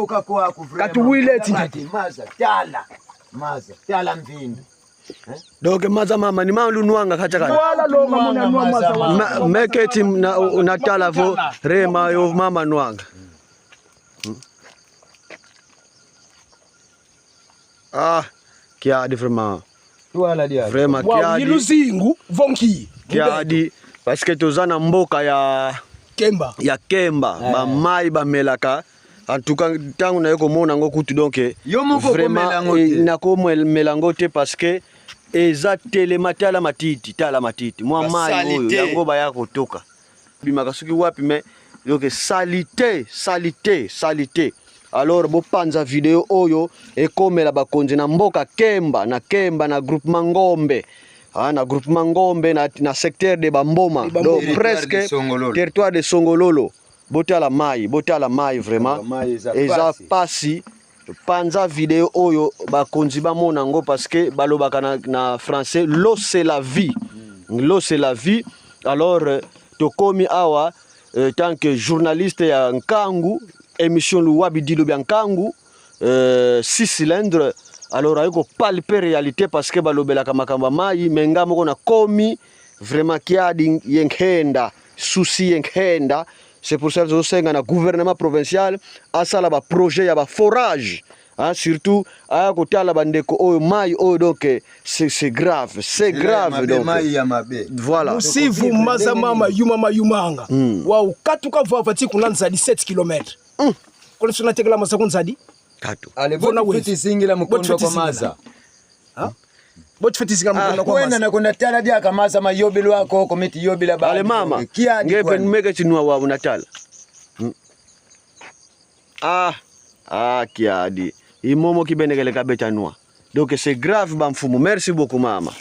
Kuka kwa kuvurema. Katuwile tingati. Maza. Tiala mvindu. Donc maza mama ni malu nuanga kacha Wala lo mama nua maza. Meketi na tala vo rema yo mama nuanga. Ah, kiadi vraiment. Tuala dia. Vraiment kiadi. kiadi. Iluzingu vonki. Kiadi parce que tozana mboka ya Kemba. Ya Kemba, ba mai ba melaka. En tout cas, tant on a eu comme on a ngokutu donc vraiment na comme melangote parce que eza telemata la matiti, tala matiti. Moi mai oyo yango ba ya kotoka. Bimakasuki wapi mais donc salité. Alors bo panza vidéo oyo e comme la bakonzi na mboka Kemba na groupement Ngombe. Na groupement Ngombe na secteur de Bamboma. Donc presque territoire de Songololo. Botala mai vraiment. Eza pasi panza vidéo oyo bakonzi ba monango parce que balobaka na français l'eau c'est la vie. L'eau c'est la vie. Alors tokomi awa tant que journaliste ya Nkangu émission Luwabi Dilo Biankangu 6 cylindres. Alors ayoko palper réalité parce que balobelaka makamba mai menga moko na komi vraiment kiadi yenkhenda souci yenkhenda. C'est pour ça que le gouvernement provincial a ça là projet ya ba forage, surtout à côté la bandeko o mai o donc c'est grave, donc voilà. Si vous maza mama yumanga wa ukatuka vavati kunanza 17 km. Kwa sona tegela masakuni zadi katu ale bona kuti singila mkondo kwa maza boti fetisi kama mkondo kwa maza na kuna tala dia kamaza mayobilo wako komiti yobila ba ale mama ngepe nimeke chinua wa unatala kiadi imomo kibenekele kabeta noa donc c'est grave ba mfumu. Merci beaucoup mama.